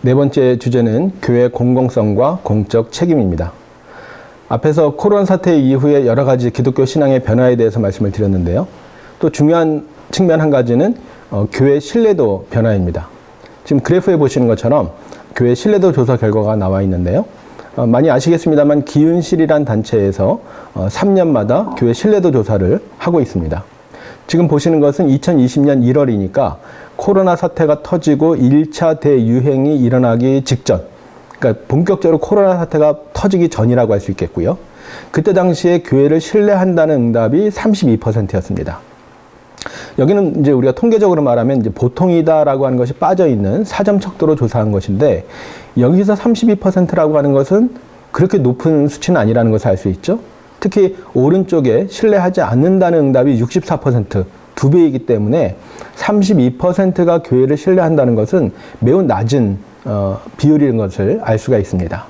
네 번째 주제는 교회 공공성과 공적 책임입니다. 앞에서 코로나 사태 이후에 여러 가지 기독교 신앙의 변화에 대해서 말씀을 드렸는데요. 또 중요한 측면 한 가지는 교회 신뢰도 변화입니다. 지금 그래프에 보시는 것처럼 교회 신뢰도 조사 결과가 나와 있는데요. 많이 아시겠습니다만 기은실이란 단체에서 3년마다 교회 신뢰도 조사를 하고 있습니다. 지금 보시는 것은 2020년 1월이니까 코로나 사태가 터지고 1차 대유행이 일어나기 직전, 그러니까 본격적으로 코로나 사태가 터지기 전이라고 할 수 있겠고요. 그때 당시에 교회를 신뢰한다는 응답이 32%였습니다. 여기는 이제 우리가 통계적으로 말하면 이제 보통이다라고 하는 것이 빠져 있는 사점 척도로 조사한 것인데, 여기서 32%라고 하는 것은 그렇게 높은 수치는 아니라는 것을 알 수 있죠. 특히 오른쪽에 신뢰하지 않는다는 응답이 64%, 2배이기 때문에 32%가 교회를 신뢰한다는 것은 매우 낮은 비율인 것을 알 수가 있습니다.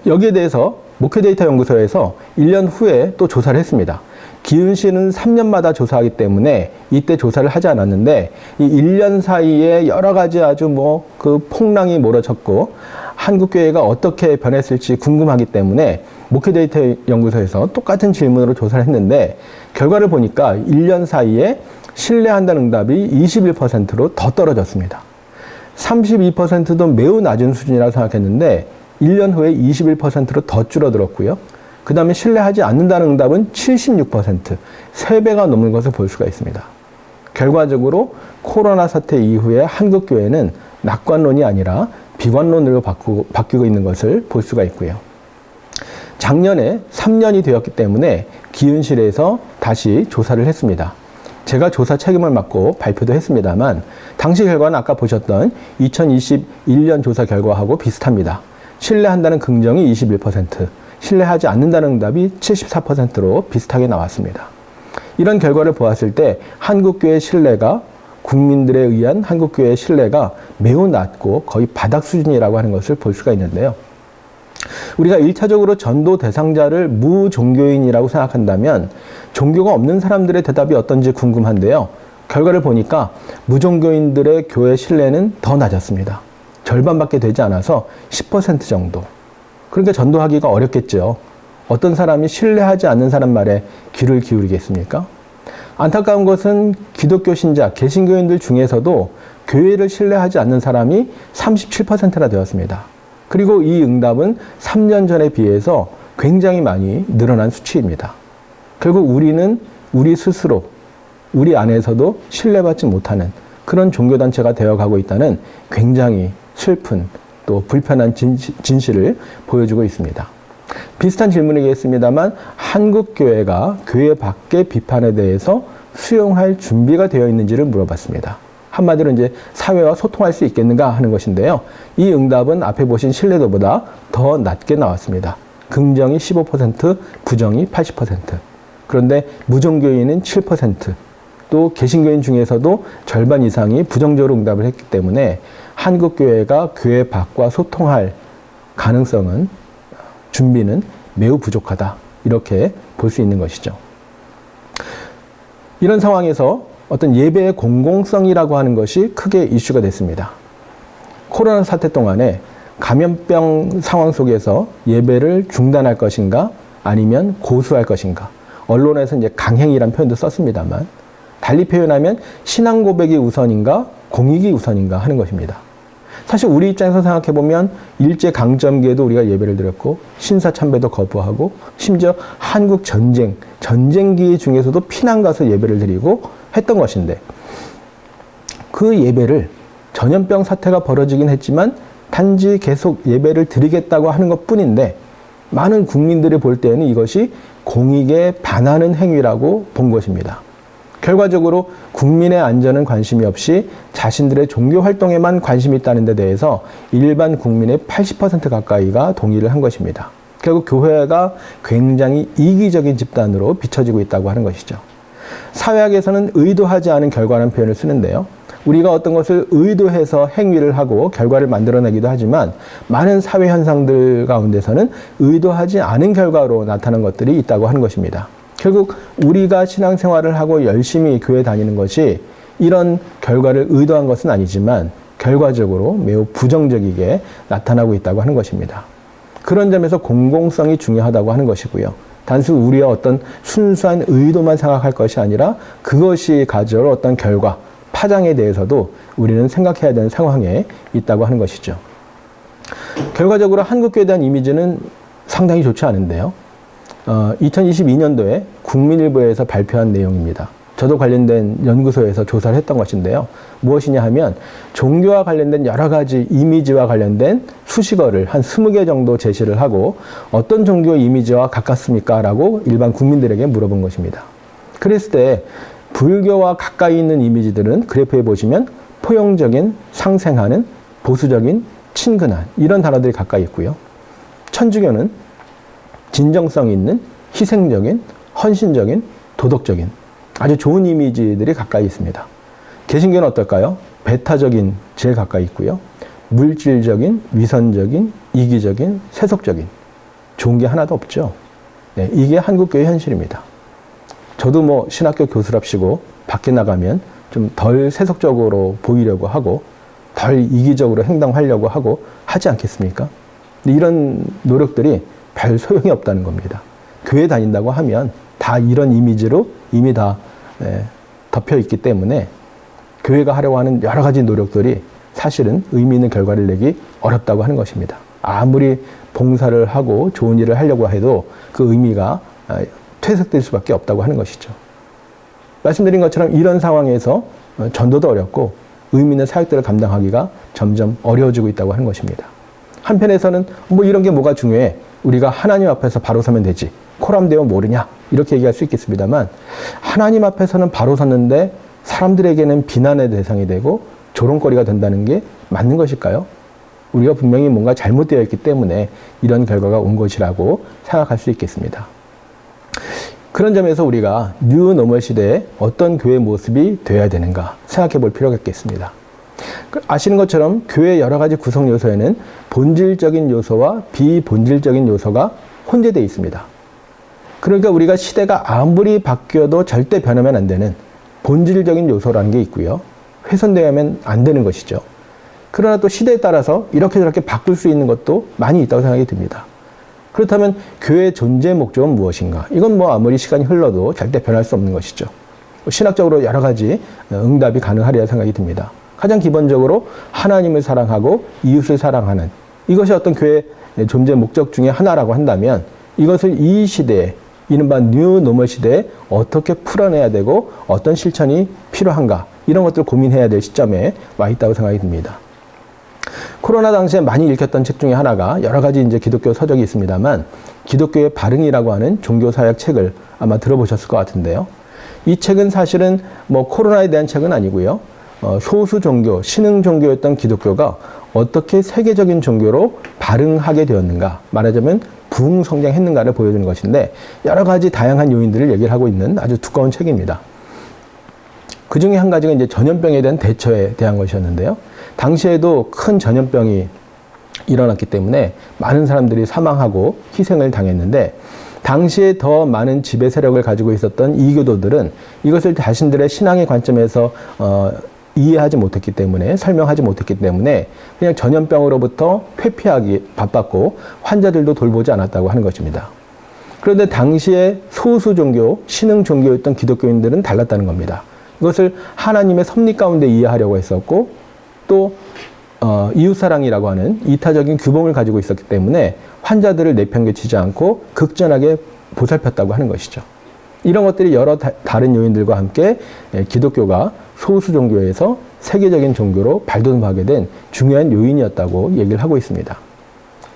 여기에 대해서 목회데이터 연구소에서 1년 후에 또 조사를 했습니다. 기은실은 3년마다 조사하기 때문에 이때 조사를 하지 않았는데, 이 1년 사이에 여러 가지 아주 그 폭랑이 몰아쳤고 한국교회가 어떻게 변했을지 궁금하기 때문에 목회데이터 연구소에서 똑같은 질문으로 조사를 했는데, 결과를 보니까 1년 사이에 신뢰한다는 응답이 21%로 더 떨어졌습니다. 32%도 매우 낮은 수준이라고 생각했는데 1년 후에 21%로 더 줄어들었고요. 그 다음에 신뢰하지 않는다는 응답은 76%, 3배가 넘는 것을 볼 수가 있습니다. 결과적으로 코로나 사태 이후에 한국교회는 낙관론이 아니라 비관론으로 바뀌고 있는 것을 볼 수가 있고요. 작년에 3년이 되었기 때문에 기은실에서 다시 조사를 했습니다. 제가 조사 책임을 맡고 발표도 했습니다만 당시 결과는 아까 보셨던 2021년 조사 결과하고 비슷합니다. 신뢰한다는 긍정이 21%, 신뢰하지 않는다는 응답이 74%로 비슷하게 나왔습니다. 이런 결과를 보았을 때 한국교회 신뢰가, 국민들에 의한 한국교회의 신뢰가 매우 낮고 거의 바닥 수준이라고 하는 것을 볼 수가 있는데요. 우리가 1차적으로 전도 대상자를 무종교인이라고 생각한다면 종교가 없는 사람들의 대답이 어떤지 궁금한데요. 결과를 보니까 무종교인들의 교회 신뢰는 더 낮았습니다. 절반밖에 되지 않아서 10% 정도. 그러니까 전도하기가 어렵겠죠. 어떤 사람이 신뢰하지 않는 사람 말에 귀를 기울이겠습니까? 안타까운 것은 기독교 신자, 개신교인들 중에서도 교회를 신뢰하지 않는 사람이 37%나 되었습니다. 그리고 이 응답은 3년 전에 비해서 굉장히 많이 늘어난 수치입니다. 결국 우리는 우리 스스로, 우리 안에서도 신뢰받지 못하는 그런 종교단체가 되어가고 있다는 굉장히 슬픈 또 불편한 진실을 보여주고 있습니다. 비슷한 질문이겠습니다만 한국교회가 교회 밖의 비판에 대해서 수용할 준비가 되어 있는지를 물어봤습니다. 한마디로 이제 사회와 소통할 수 있겠는가 하는 것인데요. 이 응답은 앞에 보신 신뢰도보다 더 낮게 나왔습니다. 긍정이 15%, 부정이 80%. 그런데 무종교인은 7%, 또 개신교인 중에서도 절반 이상이 부정적으로 응답을 했기 때문에 한국교회가 교회 밖과 소통할 가능성은, 준비는 매우 부족하다. 이렇게 볼 수 있는 것이죠. 이런 상황에서 어떤 예배의 공공성이라고 하는 것이 크게 이슈가 됐습니다. 코로나 사태 동안에 감염병 상황 속에서 예배를 중단할 것인가 아니면 고수할 것인가, 언론에서 이제 강행이라는 표현도 썼습니다만 달리 표현하면 신앙 고백이 우선인가 공익이 우선인가 하는 것입니다. 사실 우리 입장에서 생각해보면 일제강점기에도 우리가 예배를 드렸고 신사참배도 거부하고 심지어 한국 전쟁기 중에서도 피난 가서 예배를 드리고 했던 것인데, 그 예배를 전염병 사태가 벌어지긴 했지만 단지 계속 예배를 드리겠다고 하는 것 뿐인데 많은 국민들이 볼 때는 이것이 공익에 반하는 행위라고 본 것입니다. 결과적으로 국민의 안전은 관심이 없이 자신들의 종교 활동에만 관심이 있다는 데 대해서 일반 국민의 80% 가까이가 동의를 한 것입니다. 결국 교회가 굉장히 이기적인 집단으로 비춰지고 있다고 하는 것이죠. 사회학에서는 의도하지 않은 결과라는 표현을 쓰는데요. 우리가 어떤 것을 의도해서 행위를 하고 결과를 만들어내기도 하지만 많은 사회 현상들 가운데서는 의도하지 않은 결과로 나타나는 것들이 있다고 하는 것입니다. 결국 우리가 신앙생활을 하고 열심히 교회 다니는 것이 이런 결과를 의도한 것은 아니지만 결과적으로 매우 부정적이게 나타나고 있다고 하는 것입니다. 그런 점에서 공공성이 중요하다고 하는 것이고요. 단순 우리의 어떤 순수한 의도만 생각할 것이 아니라 그것이 가져올 어떤 결과, 파장에 대해서도 우리는 생각해야 되는 상황에 있다고 하는 것이죠. 결과적으로 한국교회에 대한 이미지는 상당히 좋지 않은데요. 2022년도에 국민일보에서 발표한 내용입니다. 저도 관련된 연구소에서 조사를 했던 것인데요. 무엇이냐 하면 종교와 관련된 여러 가지 이미지와 관련된 수식어를 한 20개 정도 제시를 하고 어떤 종교의 이미지와 가깝습니까? 라고 일반 국민들에게 물어본 것입니다. 그랬을 때 불교와 가까이 있는 이미지들은 그래프에 보시면 포용적인, 상생하는, 보수적인, 친근한 이런 단어들이 가까이 있고요. 천주교는 진정성 있는, 희생적인, 헌신적인, 도덕적인 아주 좋은 이미지들이 가까이 있습니다. 개신교는 어떨까요? 배타적인 제일 가까이 있고요. 물질적인, 위선적인, 이기적인, 세속적인 좋은 게 하나도 없죠. 네, 이게 한국교회 현실입니다. 저도 뭐 신학교 교수랍시고 밖에 나가면 좀 덜 세속적으로 보이려고 하고 덜 이기적으로 행동하려고 하고 하지 않겠습니까? 근데 이런 노력들이 별 소용이 없다는 겁니다. 교회 다닌다고 하면 다 이런 이미지로 이미 다 덮여 있기 때문에 교회가 하려고 하는 여러 가지 노력들이 사실은 의미 있는 결과를 내기 어렵다고 하는 것입니다. 아무리 봉사를 하고 좋은 일을 하려고 해도 그 의미가 퇴색될 수밖에 없다고 하는 것이죠. 말씀드린 것처럼 이런 상황에서 전도도 어렵고 의미 있는 사역들을 감당하기가 점점 어려워지고 있다고 하는 것입니다. 한편에서는 뭐 이런 게 뭐가 중요해? 우리가 하나님 앞에서 바로 서면 되지. 코람되어 모르냐? 이렇게 얘기할 수 있겠습니다만 하나님 앞에서는 바로 섰는데 사람들에게는 비난의 대상이 되고 조롱거리가 된다는 게 맞는 것일까요? 우리가 분명히 뭔가 잘못되어 있기 때문에 이런 결과가 온 것이라고 생각할 수 있겠습니다. 그런 점에서 우리가 뉴 노멀 시대에 어떤 교회 모습이 되어야 되는가 생각해 볼 필요가 있겠습니다. 아시는 것처럼 교회의 여러 가지 구성 요소에는 본질적인 요소와 비본질적인 요소가 혼재되어 있습니다. 그러니까 우리가 시대가 아무리 바뀌어도 절대 변하면 안 되는 본질적인 요소라는 게 있고요. 훼손되면 안 되는 것이죠. 그러나 또 시대에 따라서 이렇게 저렇게 바꿀 수 있는 것도 많이 있다고 생각이 듭니다. 그렇다면 교회의 존재 목적은 무엇인가? 이건 뭐 아무리 시간이 흘러도 절대 변할 수 없는 것이죠. 신학적으로 여러 가지 응답이 가능하리라 생각이 듭니다. 가장 기본적으로 하나님을 사랑하고 이웃을 사랑하는 이것이 어떤 교회의 존재 목적 중에 하나라고 한다면 이것을 이 시대에 이른바 뉴 노멀 시대에 어떻게 풀어내야 되고 어떤 실천이 필요한가 이런 것들을 고민해야 될 시점에 와 있다고 생각이 듭니다. 코로나 당시에 많이 읽혔던 책 중에 하나가 여러 가지 이제 기독교 서적이 있습니다만 기독교의 발응이라고 하는 종교사역 책을 아마 들어보셨을 것 같은데요. 이 책은 사실은 뭐 코로나에 대한 책은 아니고요. 소수 종교, 신흥 종교였던 기독교가 어떻게 세계적인 종교로 발응하게 되었는가, 말하자면 부흥 성장했는가를 보여주는 것인데 여러 가지 다양한 요인들을 얘기를 하고 있는 아주 두꺼운 책입니다. 그 중에 한 가지가 이제 전염병에 대한 대처에 대한 것이었는데요. 당시에도 큰 전염병이 일어났기 때문에 많은 사람들이 사망하고 희생을 당했는데 당시에 더 많은 지배 세력을 가지고 있었던 이교도들은 이것을 자신들의 신앙의 관점에서 이해하지 못했기 때문에 설명하지 못했기 때문에 그냥 전염병으로부터 회피하기 바빴고 환자들도 돌보지 않았다고 하는 것입니다. 그런데 당시에 소수 종교, 신흥 종교였던 기독교인들은 달랐다는 겁니다. 이것을 하나님의 섭리 가운데 이해하려고 했었고 또 이웃사랑이라고 하는 이타적인 규범을 가지고 있었기 때문에 환자들을 내팽개치지 않고 극전하게 보살폈다고 하는 것이죠. 이런 것들이 여러 다른 요인들과 함께 기독교가 소수 종교에서 세계적인 종교로 발돋움하게 된 중요한 요인이었다고 얘기를 하고 있습니다.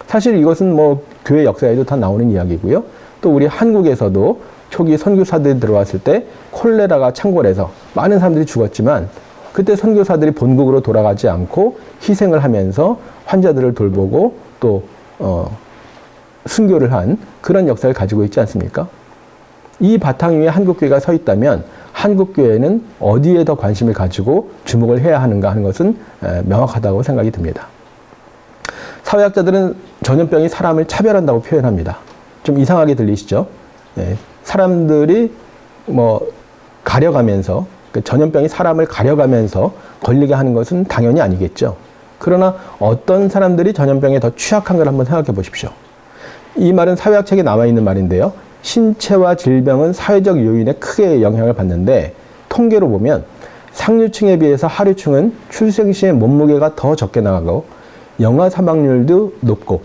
사실 이것은 뭐 교회 역사에도 다 나오는 이야기고요. 또 우리 한국에서도 초기 선교사들이 들어왔을 때 콜레라가 창궐해서 많은 사람들이 죽었지만 그때 선교사들이 본국으로 돌아가지 않고 희생을 하면서 환자들을 돌보고 또 순교를 한 그런 역사를 가지고 있지 않습니까? 이 바탕 위에 한국교회가 서 있다면 한국교회는 어디에 더 관심을 가지고 주목을 해야 하는가 하는 것은 명확하다고 생각이 듭니다. 사회학자들은 전염병이 사람을 차별한다고 표현합니다. 좀 이상하게 들리시죠? 사람들이 뭐 가려가면서 전염병이 사람을 가려가면서 걸리게 하는 것은 당연히 아니겠죠. 그러나 어떤 사람들이 전염병에 더 취약한 걸 한번 생각해 보십시오. 이 말은 사회학 책에 나와 있는 말인데요. 신체와 질병은 사회적 요인에 크게 영향을 받는데 통계로 보면 상류층에 비해서 하류층은 출생 시에 몸무게가 더 적게 나가고 영아 사망률도 높고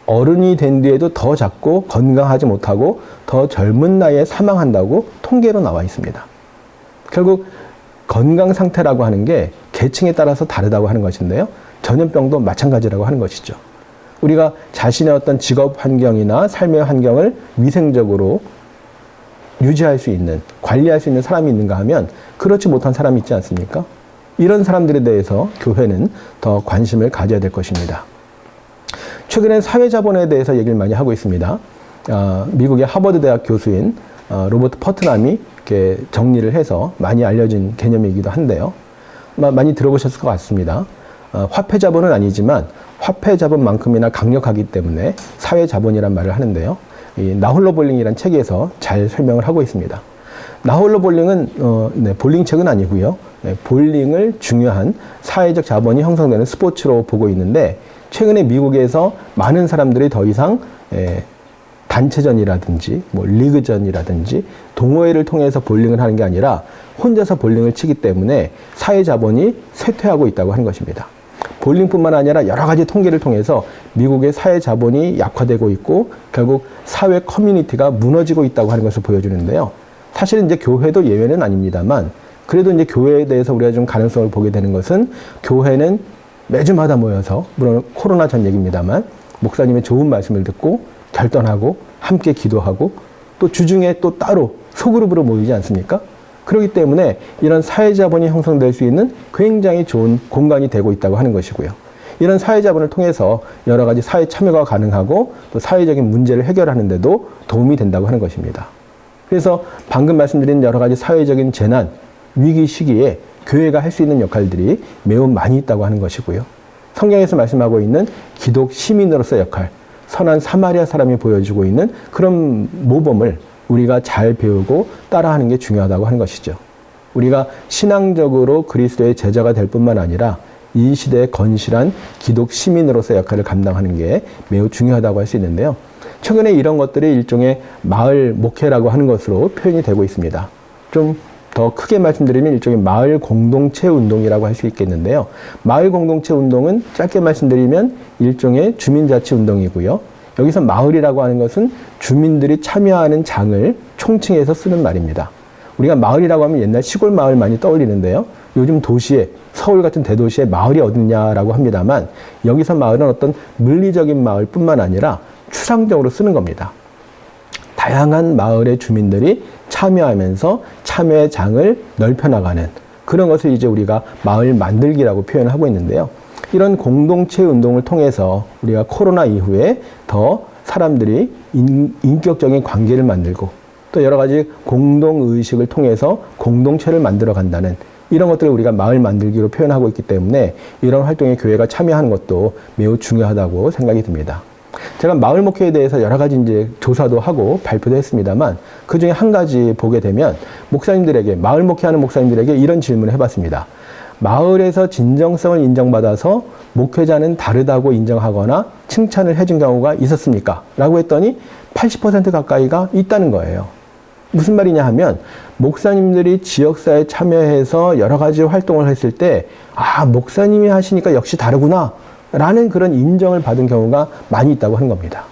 어른이 된 뒤에도 더 작고 건강하지 못하고 더 젊은 나이에 사망한다고 통계로 나와 있습니다. 결국 건강 상태라고 하는 게 계층에 따라서 다르다고 하는 것인데요. 전염병도 마찬가지라고 하는 것이죠. 우리가 자신의 어떤 직업 환경이나 삶의 환경을 위생적으로 유지할 수 있는, 관리할 수 있는 사람이 있는가 하면 그렇지 못한 사람이 있지 않습니까? 이런 사람들에 대해서 교회는 더 관심을 가져야 될 것입니다. 최근엔 사회자본에 대해서 얘기를 많이 하고 있습니다. 미국의 하버드 대학 교수인 로버트 퍼트남이 이렇게 정리를 해서 많이 알려진 개념이기도 한데요. 많이 들어보셨을 것 같습니다. 화폐자본은 아니지만 화폐자본만큼이나 강력하기 때문에 사회자본이란 말을 하는데요. 이 나홀로 볼링이라는 책에서 잘 설명을 하고 있습니다. 나홀로 볼링은 볼링 책은 아니고요. 볼링을 중요한 사회적 자본이 형성되는 스포츠로 보고 있는데 최근에 미국에서 많은 사람들이 더 이상 단체전이라든지 리그전이라든지 동호회를 통해서 볼링을 하는 게 아니라 혼자서 볼링을 치기 때문에 사회자본이 쇠퇴하고 있다고 하는 것입니다. 볼링뿐만 아니라 여러 가지 통계를 통해서 미국의 사회자본이 약화되고 있고 결국 사회 커뮤니티가 무너지고 있다고 하는 것을 보여주는데요. 사실은 이제 교회도 예외는 아닙니다만 그래도 이제 교회에 대해서 우리가 좀 가능성을 보게 되는 것은 교회는 매주마다 모여서 물론 코로나 전 얘기입니다만 목사님의 좋은 말씀을 듣고 결단하고 함께 기도하고 또 주중에 또 따로 소그룹으로 모이지 않습니까? 그렇기 때문에 이런 사회자본이 형성될 수 있는 굉장히 좋은 공간이 되고 있다고 하는 것이고요. 이런 사회자본을 통해서 여러 가지 사회 참여가 가능하고 또 사회적인 문제를 해결하는 데도 도움이 된다고 하는 것입니다. 그래서 방금 말씀드린 여러 가지 사회적인 재난, 위기 시기에 교회가 할 수 있는 역할들이 매우 많이 있다고 하는 것이고요. 성경에서 말씀하고 있는 기독 시민으로서의 역할, 선한 사마리아 사람이 보여주고 있는 그런 모범을 우리가 잘 배우고 따라하는 게 중요하다고 하는 것이죠. 우리가 신앙적으로 그리스도의 제자가 될 뿐만 아니라 이 시대의 건실한 기독 시민으로서의 역할을 감당하는 게 매우 중요하다고 할 수 있는데요. 최근에 이런 것들이 일종의 마을 목회라고 하는 것으로 표현이 되고 있습니다. 좀 더 크게 말씀드리면 일종의 마을 공동체 운동이라고 할 수 있겠는데요. 마을 공동체 운동은 짧게 말씀드리면 일종의 주민자치 운동이고요. 여기서 마을이라고 하는 것은 주민들이 참여하는 장을 총칭해서 쓰는 말입니다. 우리가 마을이라고 하면 옛날 시골 마을 많이 떠올리는데요. 요즘 도시에, 서울 같은 대도시에 마을이 어딨냐라고 합니다만 여기서 마을은 어떤 물리적인 마을뿐만 아니라 추상적으로 쓰는 겁니다. 다양한 마을의 주민들이 참여하면서 참여의 장을 넓혀나가는 그런 것을 이제 우리가 마을 만들기라고 표현을 하고 있는데요. 이런 공동체 운동을 통해서 우리가 코로나 이후에 더 사람들이 인격적인 관계를 만들고 또 여러 가지 공동의식을 통해서 공동체를 만들어 간다는 이런 것들을 우리가 마을 만들기로 표현하고 있기 때문에 이런 활동에 교회가 참여하는 것도 매우 중요하다고 생각이 듭니다. 제가 마을 목회에 대해서 여러 가지 이제 조사도 하고 발표도 했습니다만 그 중에 한 가지 보게 되면 목사님들에게, 마을 목회하는 목사님들에게 이런 질문을 해봤습니다. 마을에서 진정성을 인정받아서 목회자는 다르다고 인정하거나 칭찬을 해준 경우가 있었습니까? 라고 했더니 80% 가까이가 있다는 거예요. 무슨 말이냐 하면 목사님들이 지역사회에 참여해서 여러 가지 활동을 했을 때 목사님이 하시니까 역시 다르구나 라는 그런 인정을 받은 경우가 많이 있다고 하는 겁니다.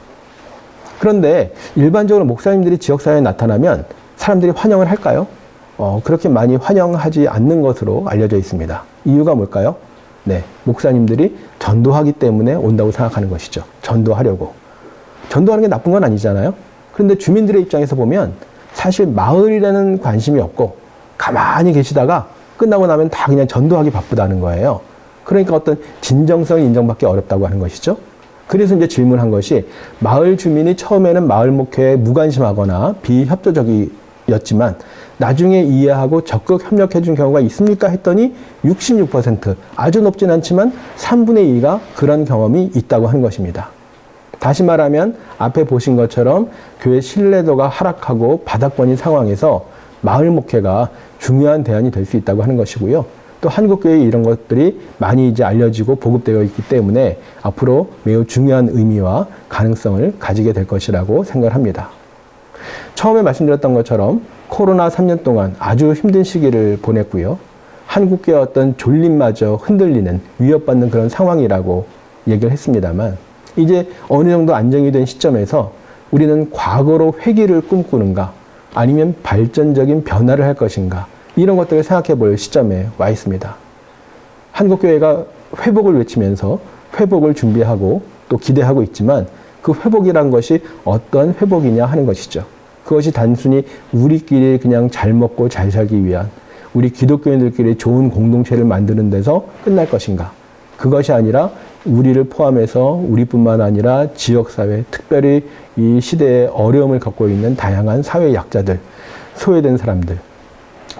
그런데 일반적으로 목사님들이 지역사회에 나타나면 사람들이 환영을 할까요? 그렇게 많이 환영하지 않는 것으로 알려져 있습니다. 이유가 뭘까요? 목사님들이 전도하기 때문에 온다고 생각하는 것이죠. 전도하려고. 전도하는 게 나쁜 건 아니잖아요. 그런데 주민들의 입장에서 보면 사실 마을이라는 관심이 없고 가만히 계시다가 끝나고 나면 다 그냥 전도하기 바쁘다는 거예요. 그러니까 어떤 진정성을 인정받기 어렵다고 하는 것이죠. 그래서 이제 질문한 것이 마을 주민이 처음에는 마을 목회에 무관심하거나 비협조적이었지만 나중에 이해하고 적극 협력해 준 경우가 있습니까? 했더니 66%, 아주 높진 않지만 3분의 2가 그런 경험이 있다고 하는 것입니다. 다시 말하면 앞에 보신 것처럼 교회 신뢰도가 하락하고 바닥권인 상황에서 마을 목회가 중요한 대안이 될 수 있다고 하는 것이고요. 또 한국교회에 이런 것들이 많이 이제 알려지고 보급되어 있기 때문에 앞으로 매우 중요한 의미와 가능성을 가지게 될 것이라고 생각을 합니다. 처음에 말씀드렸던 것처럼 코로나 3년 동안 아주 힘든 시기를 보냈고요. 한국교회의 어떤 존립마저 흔들리는, 위협받는 그런 상황이라고 얘기를 했습니다만, 이제 어느 정도 안정이 된 시점에서 우리는 과거로 회귀를 꿈꾸는가, 아니면 발전적인 변화를 할 것인가, 이런 것들을 생각해 볼 시점에 와 있습니다. 한국교회가 회복을 외치면서 회복을 준비하고 또 기대하고 있지만, 그 회복이란 것이 어떤 회복이냐 하는 것이죠. 그것이 단순히 우리끼리 그냥 잘 먹고 잘 살기 위한, 우리 기독교인들끼리 좋은 공동체를 만드는 데서 끝날 것인가? 그것이 아니라 우리를 포함해서 우리뿐만 아니라 지역사회, 특별히 이 시대에 어려움을 겪고 있는 다양한 사회 약자들, 소외된 사람들,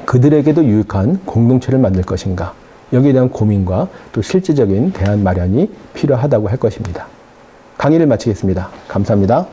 그들에게도 유익한 공동체를 만들 것인가? 여기에 대한 고민과 또 실질적인 대안 마련이 필요하다고 할 것입니다. 강의를 마치겠습니다. 감사합니다.